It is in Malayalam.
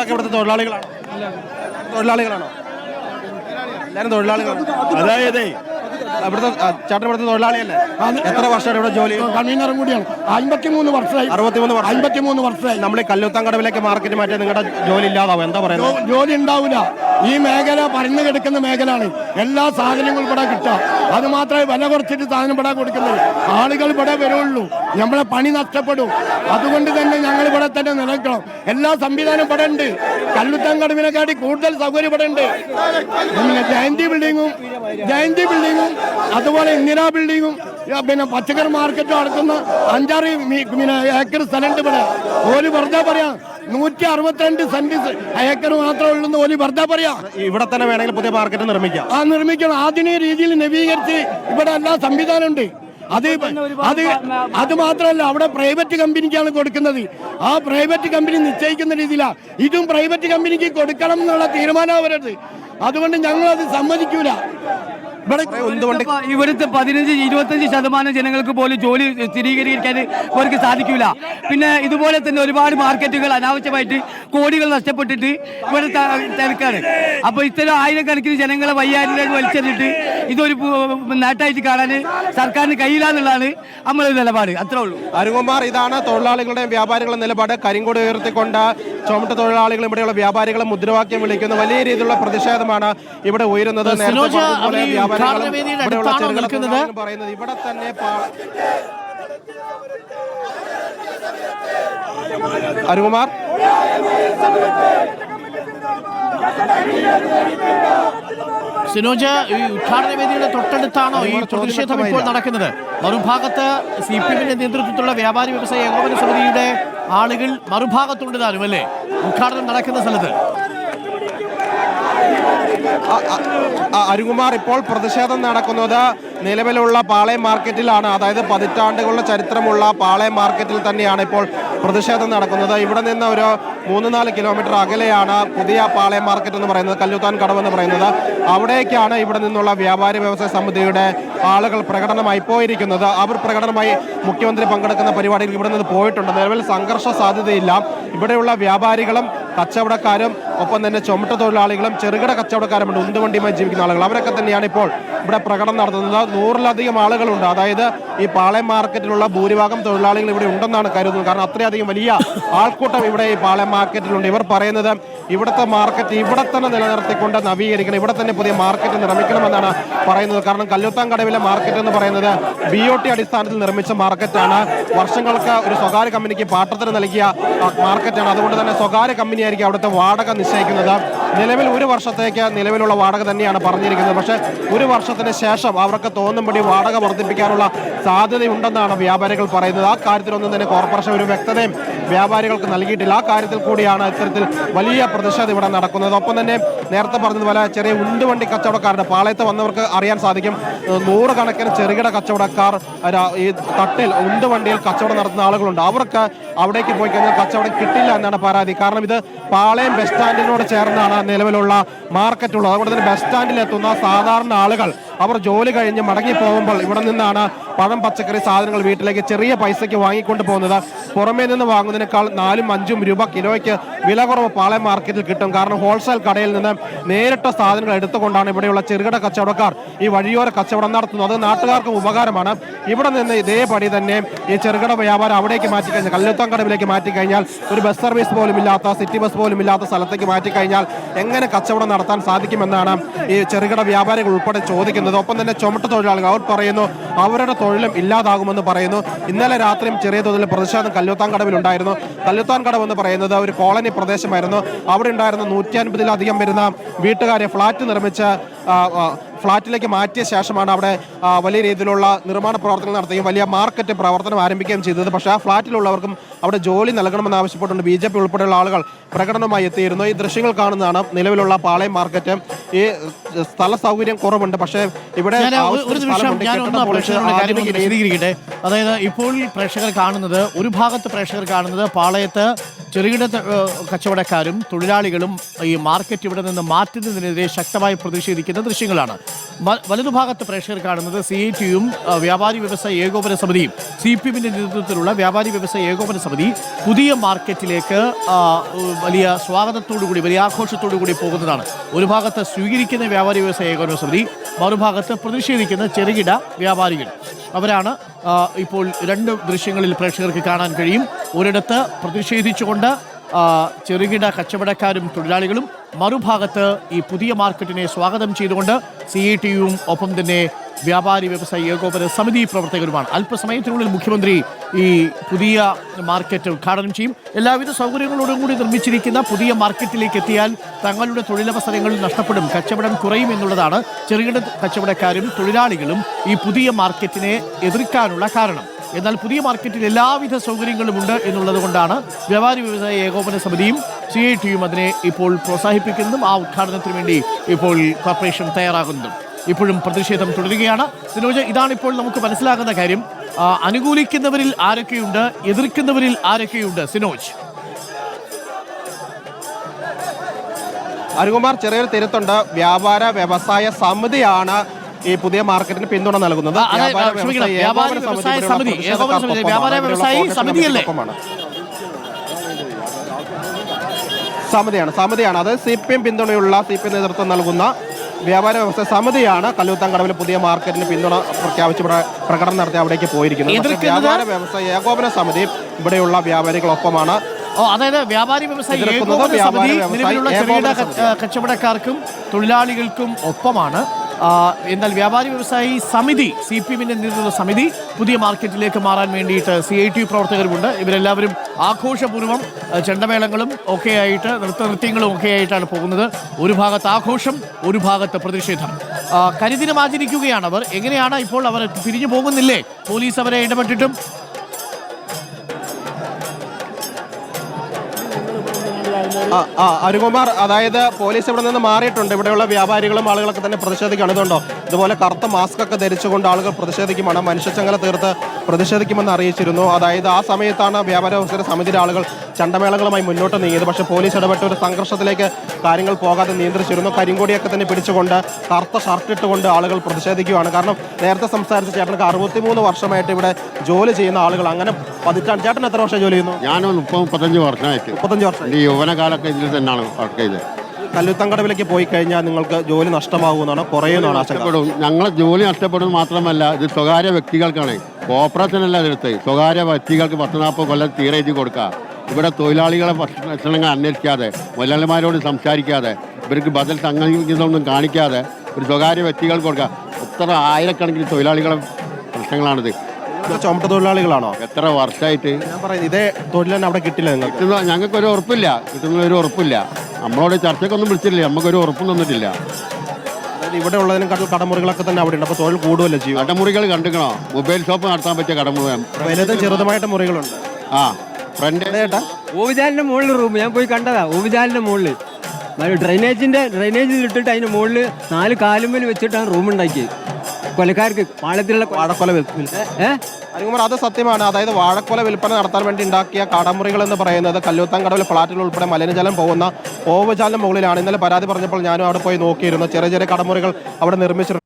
നിങ്ങളൊക്കെ ഇവിടുത്തെ തൊഴിലാളികളാണോ? തൊഴിലാളികളാണോ? എല്ലാവരും തൊഴിലാളികളാണ്. അതായത് ഇവിടുത്തെ ചേട്ടൻ ഇവിടുത്തെ തൊഴിലാളിയല്ലേ? എത്ര വർഷമാണ് ഇവിടെ ജോലി? കൺവീനറും കൂടിയാണ്. 53 വർഷമായി. 53 വർഷമായി. നമ്മൾ ഈ കല്ലുത്താൻ കടവിലേക്ക് മാർക്കറ്റ് മാറ്റിയാൽ നിങ്ങളുടെ ജോലി ഇല്ലാതാവും, എന്താ പറയുന്നത്? ജോലി ഉണ്ടാവില്ല. ഈ മേഖല പരന്നു കിടക്കുന്ന മേഖലയാണ്. എല്ലാ സാധനങ്ങളും ഇവിടെ കിട്ടുക. അത് മാത്രമേ വില കുറച്ചിട്ട് സാധനം ഇവിടെ കൊടുക്കുന്നത്. ആളുകൾ ഇവിടെ വരുള്ളൂ, നമ്മളെ പണി നഷ്ടപ്പെടും. അതുകൊണ്ട് തന്നെ ഞങ്ങൾ ഇവിടെ തന്നെ നിലനിൽക്കണം. എല്ലാ സംവിധാനം ഇവിടെ ഉണ്ട്. കല്ലുത്താൻ കടവിനെക്കാട്ടി കൂടുതൽ സൗകര്യം ഇവിടെ ഉണ്ട്. പിന്നെ ജയന്തി ബിൽഡിങ്ങും അതുപോലെ ഇന്ദിരാ ബിൽഡിങ്ങും പിന്നെ പച്ചക്കറി മാർക്കറ്റും അടക്കുന്ന 5-6 ഏക്കർ സ്ഥലമുണ്ട് ഇവിടെ. ഒരു വെറുതെ പറയാം 162 സെന്റ് ഏക്കർ മാത്രമേ ഉള്ളൂ. ഒരു വെറുതെ പറയാം. ഇവിടെ തന്നെ വേണമെങ്കിൽ പുതിയ മാർക്കറ്റ് നിർമ്മിക്കണം. ആധുനിക രീതിയിൽ നവീകരിച്ച് ഇവിടെ എല്ലാ സംവിധാനം ഉണ്ട്. അത് മാത്രമല്ല, അവിടെ പ്രൈവറ്റ് കമ്പനിക്കാണ് കൊടുക്കുന്നത്. ആ പ്രൈവറ്റ് കമ്പനി നിശ്ചയിക്കുന്ന രീതിയിലാണ്. ഇതും പ്രൈവറ്റ് കമ്പനിക്ക് കൊടുക്കണം എന്നുള്ള തീരുമാനമാണ് വരുന്നത്. അതുകൊണ്ട് ഞങ്ങളത് സമ്മതിക്കൂല. ഇവിടുത്തെ 15-25% ജനങ്ങൾക്ക് പോലും ജോലി സ്ഥിരീകരിക്കാൻ അവർക്ക് സാധിക്കില്ല. പിന്നെ ഇതുപോലെ തന്നെ ഒരുപാട് മാർക്കറ്റുകൾ അനാവശ്യമായിട്ട് കോടികൾ നഷ്ടപ്പെട്ടിട്ട് ഇവിടെ തിരക്കാണ്. അപ്പോൾ ഇത്തരം ആയിരക്കണക്കിന് ജനങ്ങളെ വയ്യാരിലേക്ക് വലിച്ചെറിഞ്ഞിട്ട് ഇതൊരു നേട്ടമായിട്ട് കാണാൻ സർക്കാരിന് കഴിയില്ലെന്നുള്ളതാണ് നമ്മളൊരു നിലപാട്. അത്രേ ഉള്ളൂ. അരുൺകുമാർ, ഇതാണ് തൊഴിലാളികളുടെയും വ്യാപാരികളുടെ നിലപാട്. കരിങ്കൊടി ഉയർത്തിക്കൊണ്ട് ചുമട്ട് തൊഴിലാളികളും ഇവിടെയുള്ള വ്യാപാരികളും മുദ്രാവാക്യം വിളിക്കുന്ന വലിയ രീതിയിലുള്ള പ്രതിഷേധമാണ് ഇവിടെ ഉയരുന്നത്. ഇവിടെ തന്നെ അരുൺകുമാർ, സിനോജ്, ഈ ഉദ്ഘാടന വേദിയുടെ തൊട്ടടുത്താണോ ഈ പ്രതിഷേധം ഇപ്പോൾ നടക്കുന്നത്? മറുഭാഗത്ത് CPM-ന്റെ നേതൃത്വത്തിലുള്ള വ്യാപാരി വ്യവസായ ഏകോപന സമിതിയുടെ ആളുകൾ മറുഭാഗത്തുണ്ട് താനും അല്ലേ ഉദ്ഘാടനം നടക്കുന്ന സ്ഥലത്ത്? അരുൺകുമാർ, ഇപ്പോൾ പ്രതിഷേധം നടക്കുന്നത് നിലവിലുള്ള പാളയം മാർക്കറ്റിലാണ്. അതായത് പതിറ്റാണ്ടുകളുടെ ചരിത്രമുള്ള പാളയം മാർക്കറ്റിൽ തന്നെയാണ് ഇപ്പോൾ പ്രതിഷേധം നടക്കുന്നത്. ഇവിടെ നിന്ന് ഒരു 3-4 കിലോമീറ്റർ അകലെയാണ് പുതിയ പാളയം മാർക്കറ്റ് എന്ന് പറയുന്നത്, കല്ലുത്താൻ കടവെന്ന് പറയുന്നത്. അവിടേക്കാണ് ഇവിടെ നിന്നുള്ള വ്യാപാരി വ്യവസായ സമിതിയുടെ ആളുകൾ പ്രകടനമായി പോയിരിക്കുന്നത്. അവർ പ്രകടനമായി മുഖ്യമന്ത്രി പങ്കെടുക്കുന്ന പരിപാടികൾ ഇവിടെ നിന്ന് പോയിട്ടുണ്ട്. നിലവിൽ സംഘർഷ സാധ്യതയില്ല. ഇവിടെയുള്ള വ്യാപാരികളും കച്ചവടക്കാരും ഒപ്പം തന്നെ ചുമട്ട് തൊഴിലാളികളും ചെറുകിട കച്ചവടക്കാരുമുണ്ട്, ഉന്തുവണ്ടിയുമായി ജീവിക്കുന്ന ആളുകൾ. അവരൊക്കെ തന്നെയാണ് ഇപ്പോൾ ഇവിടെ പ്രകടനം നടത്തുന്നത്. 100-ലധികം ആളുകളുണ്ട്. അതായത് ഈ പാളയം മാർക്കറ്റിലുള്ള ഭൂരിഭാഗം തൊഴിലാളികൾ ഇവിടെ ഉണ്ടെന്നാണ് കരുതുന്നത്. കാരണം അത്രയധികം വലിയ ആൾക്കൂട്ടം ഇവിടെ ഈ പാളയം മാർക്കറ്റിലുണ്ട്. ഇവർ പറയുന്നത് ഇവിടുത്തെ മാർക്കറ്റ് ഇവിടെ തന്നെ നിലനിർത്തിക്കൊണ്ട് നവീകരിക്കണം, ഇവിടെ തന്നെ പുതിയ മാർക്കറ്റ് നിർമ്മിക്കണമെന്നാണ് പറയുന്നത്. കാരണം കല്ലുത്താൻ കടവിലെ മാർക്കറ്റ് എന്ന് പറയുന്നത് BOT അടിസ്ഥാനത്തിൽ നിർമ്മിച്ച മാർക്കറ്റാണ്. വർഷങ്ങൾക്ക് ഒരു സ്വകാര്യ കമ്പനിക്ക് പാട്ടത്തിന് നൽകിയ മാർക്കറ്റാണ്. അതുകൊണ്ട് തന്നെ സ്വകാര്യ കമ്പനിയായിരിക്കും അവിടുത്തെ വാടക നിശ്ചയിക്കുന്നത്. നിലവിൽ 1 വർഷത്തേക്ക് നിലവിലുള്ള വാടക തന്നെയാണ് പറഞ്ഞിരിക്കുന്നത്. പക്ഷേ 1 വർഷത്തിന് ശേഷം അവർക്ക് തോന്നുമ്പടി വാടക വർദ്ധിപ്പിക്കാനുള്ള സാധ്യതയുണ്ടെന്നാണ് വ്യാപാരികൾ പറയുന്നത്. ആ കാര്യത്തിലൊന്നും തന്നെ കോർപ്പറേഷൻ ഒരു വ്യക്തതയും വ്യാപാരികൾക്ക് നൽകിയിട്ടില്ല. ആ കാര്യത്തിൽ കൂടിയാണ് ഇത്തരത്തിൽ വലിയ പ്രതിഷേധം ഇവിടെ നടക്കുന്നത്. ഒപ്പം തന്നെ നേരത്തെ പറഞ്ഞതുപോലെ ചെറിയ ഉണ്ടുവണ്ടി കച്ചവടക്കാരുടെ പാളയത്ത് വന്നവർക്ക് അറിയാൻ സാധിക്കും. 100 കണക്കിന് ചെറുകിട കച്ചവടക്കാർ ഈ തട്ടിൽ ഉണ്ടുവണ്ടിയിൽ കച്ചവടം നടത്തുന്ന ആളുകളുണ്ട്. അവർക്ക് അവിടേക്ക് പോയി കഴിഞ്ഞാൽ കച്ചവടം കിട്ടില്ല എന്നാണ് പരാതി. കാരണം ഇത് പാളയം ബസ് സ്റ്റാൻഡിനോട് ചേർന്നാണ് നിലവിലുള്ള മാർക്കറ്റ് ഉള്ളത്. അതുകൊണ്ട് തന്നെ ബസ് സ്റ്റാൻഡിൽ എത്തുന്ന സാധാരണ ആളുകൾ അവർ ജോലി കഴിഞ്ഞ് മടങ്ങി പോകുമ്പോൾ ഇവിടെ നിന്നാണ് പഴം, പച്ചക്കറി സാധനങ്ങൾ വീട്ടിലേക്ക് ചെറിയ പൈസയ്ക്ക് വാങ്ങിക്കൊണ്ട് പോകുന്നത്. പുറമേ നിന്ന് വാങ്ങുന്നതിനേക്കാൾ 4-5 രൂപ കിലോയ്ക്ക് വില കുറവ് പാളയം മാർക്കറ്റിൽ കിട്ടും. കാരണം ഹോൾസെയിൽ കടയിൽ നിന്ന് നേരിട്ട സാധനങ്ങൾ എടുത്തുകൊണ്ടാണ് ഇവിടെയുള്ള ചെറുകിട കച്ചവടക്കാർ ഈ വഴിയോര കച്ചവടം നടത്തുന്നത്. അത് നാട്ടുകാർക്കും ഉപകാരമാണ്. ഇവിടെ നിന്ന് ഇതേപടി തന്നെ ഈ ചെറുകിട വ്യാപാരം അവിടേക്ക് മാറ്റിക്കഴിഞ്ഞാൽ, കല്ലുത്താൻ കടവിലേക്ക് മാറ്റിക്കഴിഞ്ഞാൽ, ഒരു ബസ് സർവീസ് പോലും ഇല്ലാത്ത, സിറ്റി ബസ് പോലും ഇല്ലാത്ത സ്ഥലത്തേക്ക് മാറ്റിക്കഴിഞ്ഞാൽ എങ്ങനെ കച്ചവടം നടത്താൻ സാധിക്കുമെന്നാണ് ഈ ചെറുകിട വ്യാപാരികൾ ഉൾപ്പെടെ ചോദിക്കുന്നത്. ഒപ്പം തന്നെ ചുമട്ട് തൊഴിലാളികൾ അവർ പറയുന്നു അവരുടെ തൊഴിലും ഇല്ലാതാകുമെന്ന് പറയുന്നു. ഇന്നലെ രാത്രിയും ചെറിയ തോതിൽ പ്രതിഷേധം കല്ലുത്താൻ കടവിലുണ്ടായിരുന്നു. കല്ലുത്താൻ കടവ് എന്ന് പറയുന്നത് ഒരു കോളനി പ്രദേശമായിരുന്നു. അവിടെ ഉണ്ടായിരുന്ന 150-ലധികം വരുന്ന വീട്ടുകാരെ ഫ്ളാറ്റ് നിർമ്മിച്ച് ഫ്ളാറ്റിലേക്ക് മാറ്റിയ ശേഷമാണ് അവിടെ വലിയ രീതിയിലുള്ള നിർമ്മാണ പ്രവർത്തനങ്ങൾ നടത്തുകയും വലിയ മാർക്കറ്റ് പ്രവർത്തനം ആരംഭിക്കുകയും ചെയ്തത്. പക്ഷേ ആ ഫ്ളാറ്റിലുള്ളവർക്കും അവിടെ ജോലി നൽകണമെന്ന് ആവശ്യപ്പെട്ടുകൊണ്ട് BJP ഉൾപ്പെടെയുള്ള ആളുകൾ പ്രകടനമായി എത്തിയിരുന്നു. ഈ ദൃശ്യങ്ങൾ കാണുന്നതാണ് നിലവിലുള്ള പാളയം മാർക്കറ്റ്. ഈ സ്ഥല സൗകര്യം കുറവുണ്ട്, പക്ഷേ ഇവിടെ അതായത് ഇപ്പോൾ പ്രേക്ഷകർ കാണുന്നത്, ഒരു ഭാഗത്ത് പ്രേക്ഷകർ കാണുന്നത് പാളയത്ത് ചെറുകിട കച്ചവടക്കാരും തൊഴിലാളികളും ഈ മാർക്കറ്റ് ഇവിടെ നിന്ന് മാറ്റുന്നതിനെതിരെ ശക്തമായി പ്രതിഷേധിക്കുന്ന ദൃശ്യങ്ങളാണ്. വലതുഭാഗത്ത് പ്രേക്ഷകർ കാണുന്നത് CITUവും വ്യാപാരി വ്യവസായ ഏകോപന സമിതിയും CPMന്റെ നേതൃത്വത്തിലുള്ള വ്യാപാരി വ്യവസായ ഏകോപന സമിതി പുതിയ മാർക്കറ്റിലേക്ക് വലിയ സ്വാഗതത്തോടുകൂടി വലിയ ആഘോഷത്തോടുകൂടി പോകുന്നതാണ്. ഒരു ഭാഗത്ത് സ്വീകരിക്കുന്ന വ്യാപാരി വ്യവസായ ഏകോപന സമിതി, മറുഭാഗത്ത് പ്രതിഷേധിക്കുന്ന ചെറുകിട വ്യാപാരികൾ. അവരാണ് ഇപ്പോൾ രണ്ട് ദൃശ്യങ്ങളിൽ പ്രേക്ഷകർക്ക് കാണാൻ കഴിയും. ഒരിടത്ത് പ്രതിഷേധിച്ചുകൊണ്ട് ചെറുകിട കച്ചവടക്കാരും തൊഴിലാളികളും, മറുഭാഗത്ത് ഈ പുതിയ മാർക്കറ്റിനെ സ്വാഗതം ചെയ്തുകൊണ്ട് CITUവും ഒപ്പം തന്നെ വ്യാപാരി വ്യവസായ ഏകോപന സമിതി പ്രവർത്തകരുമാണ്. അല്പസമയത്തിനുള്ളിൽ മുഖ്യമന്ത്രി ഈ പുതിയ മാർക്കറ്റ് ഉദ്ഘാടനം ചെയ്യും. എല്ലാവിധ സൗകര്യങ്ങളോടും കൂടി നിർമ്മിച്ചിരിക്കുന്ന പുതിയ മാർക്കറ്റിലേക്ക് എത്തിയാൽ തങ്ങളുടെ തൊഴിലവസരങ്ങൾ നഷ്ടപ്പെടും, കച്ചവടം കുറയും എന്നുള്ളതാണ് ചെറുകിട കച്ചവടക്കാരും തൊഴിലാളികളും ഈ പുതിയ മാർക്കറ്റിനെ എതിർക്കാനുള്ള കാരണം. എന്നാൽ പുതിയ മാർക്കറ്റിൽ എല്ലാവിധ സൗകര്യങ്ങളും ഉണ്ട് എന്നുള്ളത് കൊണ്ടാണ് വ്യാപാരി വ്യവസായ ഏകോപന സമിതിയും CITUവും അതിനെ ഇപ്പോൾ പ്രോത്സാഹിപ്പിക്കുന്നതും ആ ഉദ്ഘാടനത്തിന് വേണ്ടി ഇപ്പോൾ കോർപ്പറേഷൻ തയ്യാറാകുന്നതും. ഇപ്പോഴും പ്രതിഷേധം തുടരുകയാണ്. സിനോജ്, ഇതാണിപ്പോൾ നമുക്ക് മനസ്സിലാകുന്ന കാര്യം. അനുകൂലിക്കുന്നവരിൽ ആരൊക്കെയുണ്ട്, എതിർക്കുന്നവരിൽ ആരൊക്കെയുണ്ട് സിനോജ്? അരുകുമാർ, ചെറിയൊരു തിരുത്തുണ്ട്. വ്യാപാര വ്യവസായ സമിതിയാണ് ഈ പുതിയ മാർക്കറ്റിന് പിന്തുണ നൽകുന്നത്. സമിതിയാണ് അത് CPM പിന്തുണയുള്ള CPM നേതൃത്വം നൽകുന്ന വ്യാപാര വ്യവസായ സമിതിയാണ് കല്ലൂത്താൻകടവിൽ പുതിയ മാർക്കറ്റിന് പിന്തുണ പ്രഖ്യാപിച്ച് പ്രകടനം നടത്തി അവിടേക്ക് പോയിരിക്കുന്നത്. വ്യാപാര വ്യവസായ ഏകോപന സമിതി ഇവിടെയുള്ള വ്യാപാരികളൊപ്പമാണ്. അതായത് വ്യാപാരി വ്യവസായ ഏകോപന സമിതി നിലവിലുള്ള ചെറുകിട കച്ചവടക്കാർക്കും തൊഴിലാളികൾക്കും ഒപ്പമാണ്. എന്നാൽ വ്യാപാരി വ്യവസായി സമിതി, CPMന്റെ നേതൃത്വ സമിതി പുതിയ മാർക്കറ്റിലേക്ക് മാറാൻ വേണ്ടിയിട്ട് CITU പ്രവർത്തകരുമുണ്ട്. ഇവരെല്ലാവരും ആഘോഷപൂർവ്വം ചെണ്ടമേളങ്ങളും ഒക്കെ ആയിട്ട് നൃത്യങ്ങളും ഒക്കെ ആയിട്ടാണ് പോകുന്നത്. ഒരു ഭാഗത്ത് ആഘോഷം, ഒരു ഭാഗത്ത് പ്രതിഷേധം. കരിദിനം ആചരിക്കുകയാണ് അവർ. എങ്ങനെയാണ് ഇപ്പോൾ അവർ പിരിഞ്ഞു പോകുന്നില്ലേ? പോലീസ് അവരെ ഇടപെട്ടിട്ടും അരുകുമാർ, അതായത് പോലീസ് ഇവിടെ നിന്ന് മാറിയിട്ടുണ്ട്. ഇവിടെയുള്ള വ്യാപാരികളും ആളുകളൊക്കെ തന്നെ പ്രതിഷേധിക്കുകയാണ്. ഇതുണ്ടോ, ഇതുപോലെ കറുത്ത മാസ്ക് ഒക്കെ ധരിച്ചുകൊണ്ട് ആളുകൾ പ്രതിഷേധിക്കുമാണ്. മനുഷ്യച്ചങ്ങല തീർത്ത് പ്രതിഷേധിക്കുമെന്ന് അറിയിച്ചിരുന്നു. അതായത് ആ സമയത്താണ് വ്യാപാര വ്യവസായ സമിതിയുടെ ആളുകൾ ചണ്ടമേളങ്ങളുമായി മുന്നോട്ട് നീങ്ങിയത്. പക്ഷേ പോലീസ് ഇടപെട്ട് ഒരു സംഘർഷത്തിലേക്ക് കാര്യങ്ങൾ പോകാതെ നിയന്ത്രിച്ചിരുന്നു. കരിങ്കൊടിയൊക്കെ തന്നെ പിടിച്ചുകൊണ്ട് കറുത്ത ഷർട്ട് ഇട്ടുകൊണ്ട് ആളുകൾ പ്രതിഷേധിക്കുകയാണ്. കാരണം നേരത്തെ സംസാരിച്ച ചേട്ടനക്ക് 63 വർഷമായിട്ട് ഇവിടെ ജോലി ചെയ്യുന്ന ആളുകൾ, അങ്ങനെ പതിറ്റാണ്ട്. ചേട്ടൻ എത്ര വർഷം ജോലി ചെയ്യുന്നു? ഞാൻ 35 വർഷമായിട്ട്. 35 വർഷം. ഈ യൗവനകാലൊക്കെ ഇതിൽ തന്നെയാണ് വർക്ക് ചെയ്തത്. കല്ലൂത്താൻകടവിലേക്ക് പോയി കഴിഞ്ഞാൽ നിങ്ങൾക്ക് ജോലി നഷ്ടമാകുമെന്നാണ്, കുറയുമെന്നാണ് ആശങ്കപ്പെടും. ഞങ്ങളെ ജോലി നഷ്ടപ്പെടുന്നത് മാത്രമല്ല, ഇത് സ്വകാര്യ വ്യക്തികൾക്കാണ്. കോർപ്പറേഷനല്ല ഇതെടുത്ത്, സ്വകാര്യ വ്യക്തികൾക്ക് 10-40 കൊല്ലം തീരെ എഴുതി കൊടുക്കുക. ഇവിടെ തൊഴിലാളികളെ പ്രശ്നങ്ങൾ അന്വേഷിക്കാതെ, മുതലാളിമാരോട് സംസാരിക്കാതെ, ഇവർക്ക് ബദൽ സംഘടനയൊന്നും കാണിക്കാതെ ഒരു സ്വകാര്യ വ്യക്തികൾക്ക് കൊടുക്കുക. എത്ര ആയിരക്കണക്കിന് തൊഴിലാളികളെ പ്രശ്നങ്ങളാണിത്. ചുമട്ട് തൊഴിലാളികളാണോ? എത്ര വർഷമായിട്ട് ഞാൻ പറയുന്നത് ഇതേ തൊഴിൽ തന്നെ അവിടെ കിട്ടില്ല നിങ്ങൾക്ക്? ഞങ്ങൾക്കൊരു ഉറപ്പില്ല, കിട്ടുന്നൊരു ഉറപ്പില്ല. നമ്മളോട് ചർച്ചയ്ക്കൊന്നും വിളിച്ചിട്ടില്ല, നമുക്കൊരു ഉറപ്പും തന്നിട്ടില്ല. അതായത് ഇവിടെ ഉള്ളതിനെക്കാട്ടും കടമുറികളൊക്കെ തന്നെ അവിടെ ഉണ്ട്. അപ്പോൾ തൊഴിൽ കൂടുതലല്ലേ ചെയ്യും? കടമുറികൾ കണ്ടിക്കണോ? മൊബൈൽ ഷോപ്പ് നടത്താൻ പറ്റിയ കടമുറി, വലുതും ചെറുതുമായിട്ട് മുറികളുണ്ട്. ഫ്രണ്ട് ചേട്ടാ, ഓവുചാലിന്റെ മുകളിൽ റൂം ഞാൻ പോയി കണ്ടതാ. ഓവുചാലിന്റെ മുകളിൽ ഡ്രൈനേജ് ഇട്ടിട്ട് അതിന്റെ മുകളിൽ 4 കാലുമ്മൽ വെച്ചിട്ടാണ് റൂം ഉണ്ടാക്കിയത്. കൊലക്കാർക്ക് പാളത്തിലുള്ള വാഴക്കൊല അരുകുമാർ, അത് സത്യമാണ്. അതായത് വാഴക്കൊല വിൽപ്പന നടത്താൻ വേണ്ടി ഉണ്ടാക്കിയ കടമുറികൾ എന്ന് പറയുന്നത് കല്ലൂത്താൻകടവിലെ ഫ്ളാറ്റുകൾ ഉൾപ്പെടെ മലിനജലം പോകുന്ന ഓവുചാലിന് മുകളിലാണ്. ഇന്നലെ പരാതി പറഞ്ഞപ്പോൾ ഞാനും അവിടെ പോയി നോക്കിയിരുന്നു. ചെറിയ ചെറിയ കടമുറികൾ അവിടെ നിർമ്മിച്ചിട്ടുണ്ട്.